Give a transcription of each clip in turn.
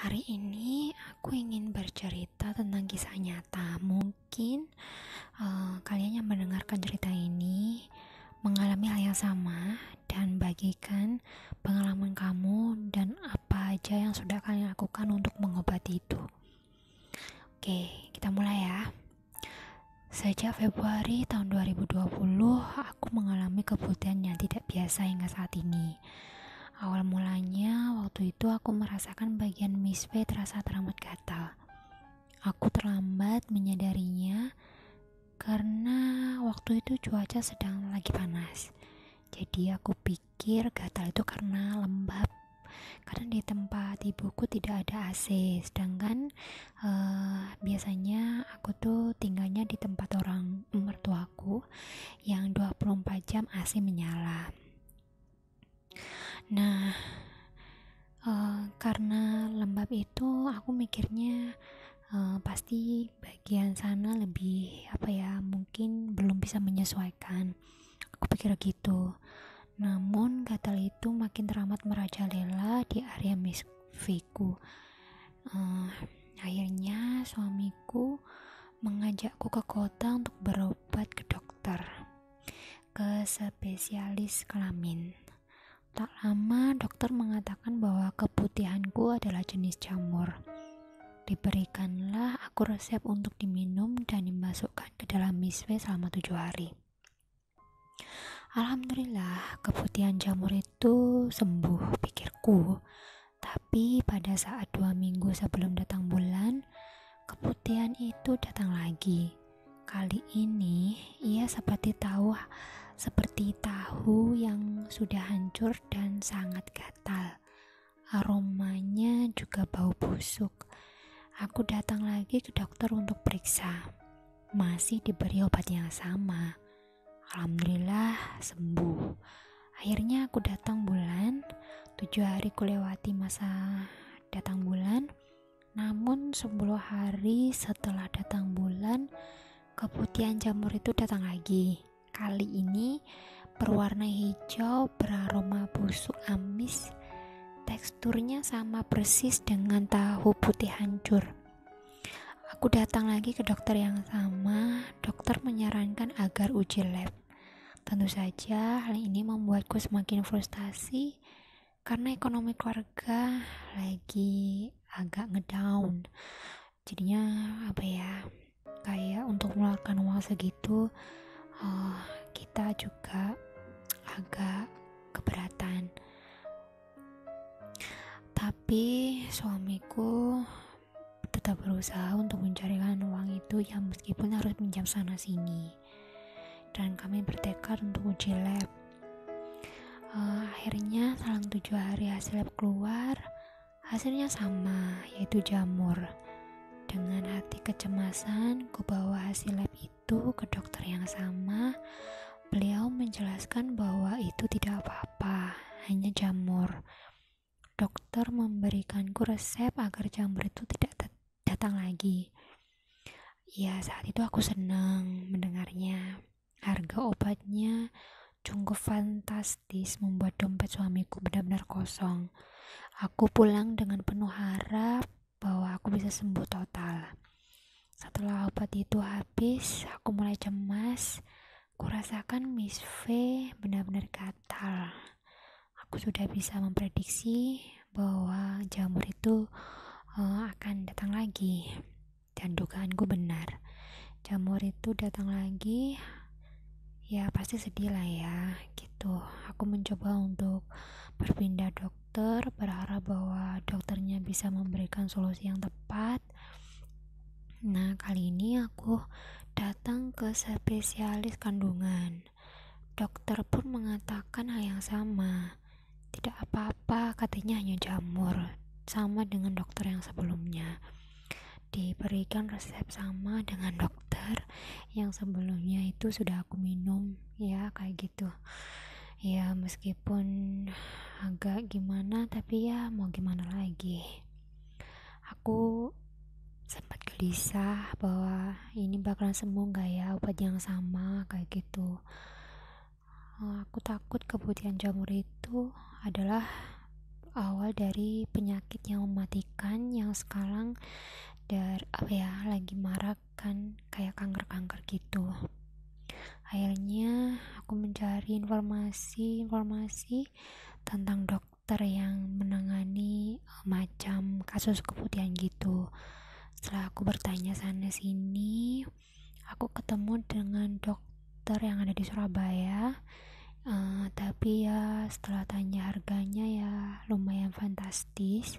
Hari ini aku ingin bercerita tentang kisah nyata. Mungkin kalian yang mendengarkan cerita ini mengalami hal yang sama dan bagikan pengalaman kamu dan apa aja yang sudah kalian lakukan untuk mengobati itu. Oke, kita mulai ya. Sejak Februari tahun 2020, aku mengalami keputihan yang tidak biasa hingga saat ini. Awal mulanya, waktu itu aku merasakan bagian misfe terasa teramat gatal. Aku terlambat menyadarinya karena waktu itu cuaca sedang lagi panas. Jadi aku pikir gatal itu karena lembab. Karena di tempat ibuku tidak ada AC, sedangkan biasanya aku tuh tinggalnya di tempat orang mertuaku yang 24 jam AC menyala. Nah, karena lembab itu aku mikirnya pasti bagian sana lebih mungkin belum bisa menyesuaikan. Aku pikir gitu. Namun gatal itu makin teramat merajalela di area misfiku. Akhirnya suamiku mengajakku ke kota untuk berobat ke dokter, ke spesialis kelamin. Tak lama dokter mengatakan bahwa keputihanku adalah jenis jamur. Diberikanlah aku resep untuk diminum dan dimasukkan ke dalam misfe selama 7 hari. Alhamdulillah, keputihan jamur itu sembuh, pikirku. Tapi pada saat 2 minggu sebelum datang bulan, keputihan itu datang lagi. Kali ini ia seperti tahu yang sudah hancur dan sangat gatal. Aromanya juga bau busuk. Aku datang lagi ke dokter untuk periksa. Masih diberi obat yang sama. Alhamdulillah sembuh. Akhirnya aku datang bulan. 7 hari kulewati masa datang bulan. Namun 10 hari setelah datang bulan, keputihan jamur itu datang lagi. Kali ini berwarna hijau, beraroma busuk amis. Teksturnya sama persis dengan tahu putih hancur. Aku datang lagi ke dokter yang sama. Dokter menyarankan agar uji lab. Tentu saja hal ini membuatku semakin frustasi karena ekonomi keluarga lagi agak ngedown. Jadinya kayak untuk mengeluarkan uang segitu kita juga agak keberatan. Tapi suamiku tetap berusaha untuk mencarikan uang itu yang meskipun harus pinjam sana sini, dan kami bertekad untuk uji lab. Akhirnya selang 7 hari hasil lab keluar. Hasilnya sama, yaitu jamur. Dengan hati kecemasan, ku bawa hasil lab itu ke dokter yang sama. Beliau menjelaskan bahwa itu tidak apa-apa, hanya jamur. Dokter memberikanku resep agar jamur itu tidak datang lagi. Ya, saat itu aku senang mendengarnya. Harga obatnya cukup fantastis, membuat dompet suamiku benar-benar kosong. Aku pulang dengan penuh harap bahwa aku bisa sembuh total. Setelah obat itu habis, aku mulai cemas. Kurasakan misfe benar-benar gatal. Aku sudah bisa memprediksi bahwa jamur itu akan datang lagi. Dan dugaanku benar. Jamur itu datang lagi. Ya pasti sedih lah ya gitu. Aku mencoba untuk berpindah dokter, berharap bahwa dokternya bisa memberikan solusi yang tepat. Nah, kali ini aku datang ke spesialis kandungan. Dokter pun mengatakan hal yang sama. Tidak apa-apa, katanya hanya jamur. Sama dengan dokter yang sebelumnya. Diberikan resep sama dengan dokter yang sebelumnya itu sudah aku minum, ya kayak gitu. Ya meskipun agak gimana, tapi ya mau gimana lagi. Aku sempat gelisah bahwa ini bakalan sembuh gak ya obat yang sama kayak gitu. Aku takut keputihan jamur itu adalah awal dari penyakit yang mematikan yang sekarang lagi marak kan, kayak kanker gitu. Akhirnya aku mencari informasi tentang dokter yang menangani macam kasus keputihan gitu. Setelah aku bertanya sana sini, aku ketemu dengan dokter yang ada di Surabaya. Tapi ya setelah tanya harganya ya lumayan fantastis.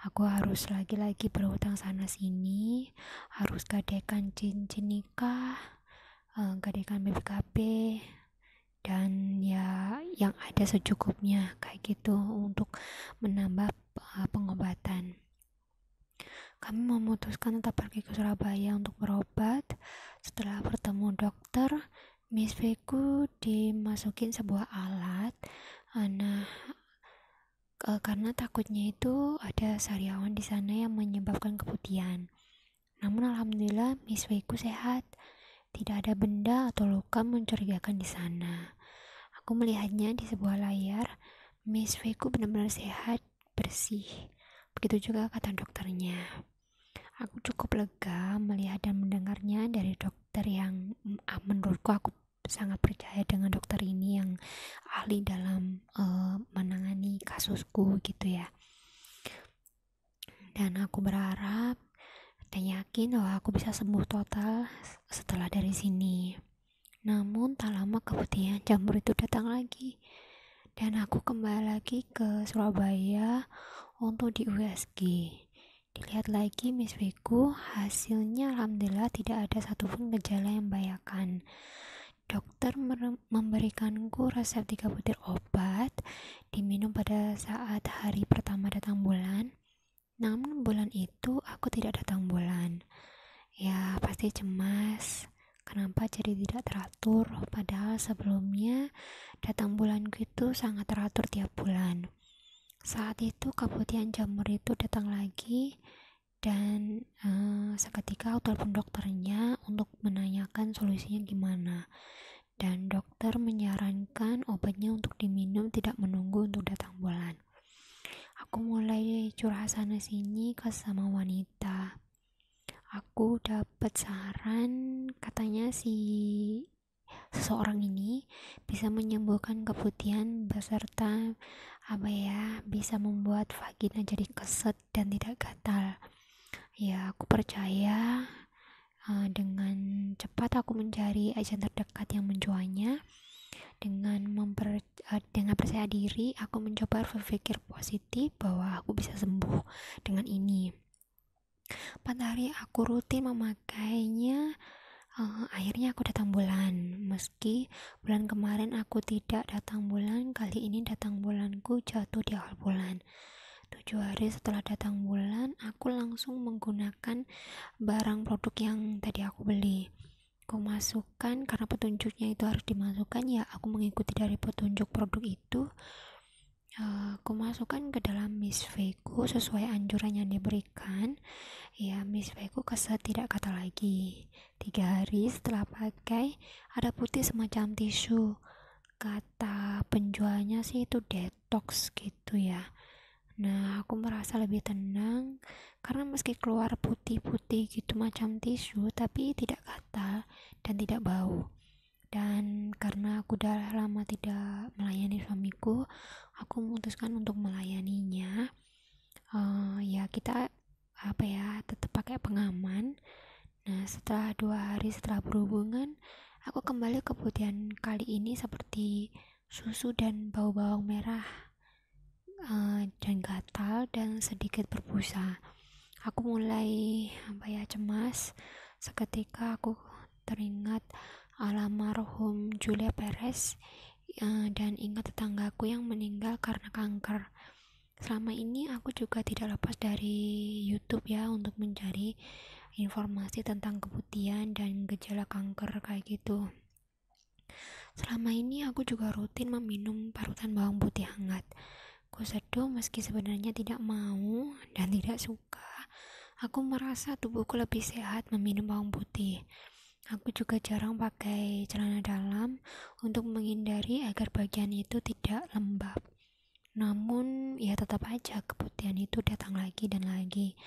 Aku harus lagi-lagi berhutang sana sini, harus gadekan cincin nikah, gadekan BPKB, dan ya yang ada secukupnya kayak gitu untuk menambah pengobatan. Kami memutuskan tetap pergi ke Surabaya untuk berobat. Setelah bertemu dokter, Miss Veku dimasukin sebuah alat. Karena takutnya itu ada sariawan di sana yang menyebabkan keputihan. Namun alhamdulillah Miss Veku sehat. Tidak ada benda atau luka mencurigakan di sana. Aku melihatnya di sebuah layar. Miss Veku benar-benar sehat, bersih. Begitu juga kata dokternya. Aku cukup lega melihat dan mendengarnya dari dokter yang menurutku aku sangat percaya dengan dokter ini yang ahli dalam menangani kasusku gitu ya. Dan aku berharap dan yakin bahwa aku bisa sembuh total setelah dari sini. Namun tak lama keputihan jamur itu datang lagi, dan aku kembali lagi ke Surabaya untuk di USG. Dilihat lagi Miss Viku, hasilnya alhamdulillah tidak ada satupun gejala yang membahayakan. Dokter memberikanku resep 3 butir obat diminum pada saat hari pertama datang bulan. Namun bulan itu aku tidak datang bulan. Ya pasti cemas. Kenapa jadi tidak teratur? Padahal sebelumnya datang bulanku itu sangat teratur tiap bulan. Saat itu keputihan jamur itu datang lagi, dan seketika aku telepon dokternya untuk menanyakan solusinya gimana. Dan dokter menyarankan obatnya untuk diminum tidak menunggu untuk datang bulan. Aku mulai curhat sana sini ke sama wanita. Aku dapat saran, katanya seseorang ini bisa menyembuhkan keputihan beserta bisa membuat vagina jadi keset dan tidak gatal. Ya aku percaya. Dengan cepat aku mencari agen terdekat yang menjualnya. Dengan percaya diri aku mencoba berpikir positif bahwa aku bisa sembuh dengan ini. 4 hari aku rutin memakainya. Akhirnya aku datang bulan. Meski bulan kemarin aku tidak datang bulan, kali ini datang bulanku jatuh di awal bulan. 7 hari setelah datang bulan, aku langsung menggunakan barang produk yang tadi aku beli. Aku masukkan, karena petunjuknya itu harus dimasukkan, ya aku mengikuti dari petunjuk produk itu. Aku masukkan ke dalam Miss Veku sesuai anjuran yang diberikan. Ya Miss Veku keset tidak kata lagi. 3 hari setelah pakai, ada putih semacam tisu. Kata penjualnya sih itu detox gitu ya. Nah aku merasa lebih tenang, karena meski keluar putih-putih gitu macam tisu, tapi tidak gatal dan tidak bau. Dan karena aku udah lama tidak melayani suamiku, aku memutuskan untuk melayaninya. Ya kita tetap pakai pengaman. Nah setelah 2 hari setelah berhubungan, aku kembali keputihan kali ini seperti susu dan bau bawang merah, dan gatal dan sedikit berbusa. Aku mulai cemas. Seketika aku teringat almarhum Julia Perez, dan ingat tetanggaku yang meninggal karena kanker. Selama ini aku juga tidak lepas dari YouTube ya untuk mencari informasi tentang keputihan dan gejala kanker kayak gitu. Selama ini aku juga rutin meminum parutan bawang putih hangat. Aku seduh meski sebenarnya tidak mau dan tidak suka. Aku merasa tubuhku lebih sehat meminum bawang putih. Aku juga jarang pakai celana dalam untuk menghindari agar bagian itu tidak lembab. Namun ya tetap aja keputihan itu datang lagi dan lagi.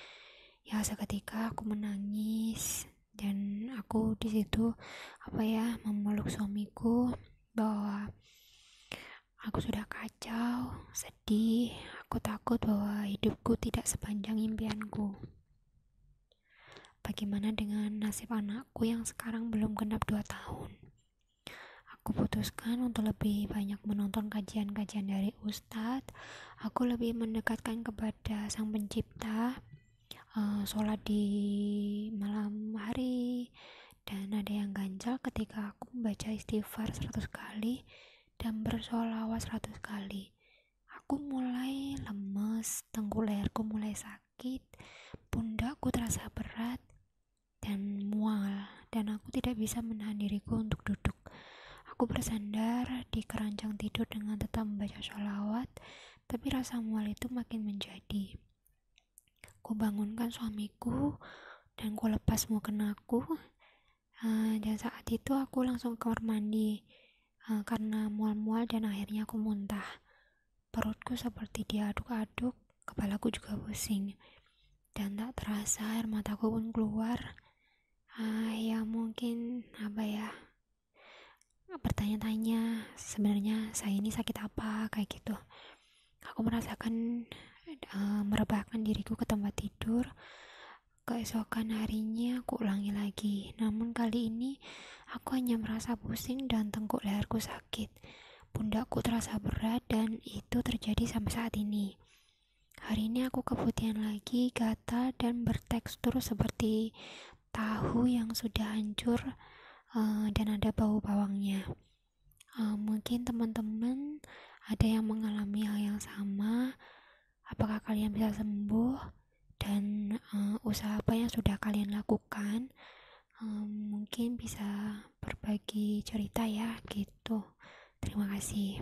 Ya seketika aku menangis dan aku di situ memeluk suamiku bahwa aku sudah kacau, sedih, aku takut bahwa hidupku tidak sepanjang impianku. Bagaimana dengan nasib anakku yang sekarang belum genap 2 tahun? Aku putuskan untuk lebih banyak menonton kajian-kajian dari Ustadz. Aku lebih mendekatkan kepada Sang Pencipta, sholat di malam hari, dan ada yang ganjal ketika aku membaca istighfar 100 kali dan bersolawat 100 kali. Aku mulai lemes, tengkuk leherku mulai sakit, pundakku terasa berat dan mual, dan aku tidak bisa menahan diriku untuk duduk. Aku bersandar di keranjang tidur dengan tetap membaca sholawat, tapi rasa mual itu makin menjadi. Ku bangunkan suamiku dan ku lepas mukenaku, dan saat itu aku langsung ke kamar mandi karena mual-mual dan akhirnya aku muntah. Perutku seperti diaduk-aduk, kepalaku juga pusing, dan tak terasa air mataku pun keluar. Ya mungkin bertanya-tanya sebenarnya saya ini sakit apa, kayak gitu. Aku merasakan merebahkan diriku ke tempat tidur. Keesokan harinya aku ulangi lagi, namun kali ini aku hanya merasa pusing dan tengkuk leherku sakit. Pundakku terasa berat dan itu terjadi sampai saat ini. Hari ini aku keputihan lagi, gatal dan bertekstur seperti tahu yang sudah hancur dan ada bau bawangnya. Mungkin teman-teman ada yang mengalami hal yang sama. Apakah kalian bisa sembuh? Dan usaha apa yang sudah kalian lakukan? Mungkin bisa berbagi cerita ya, gitu. Terima kasih.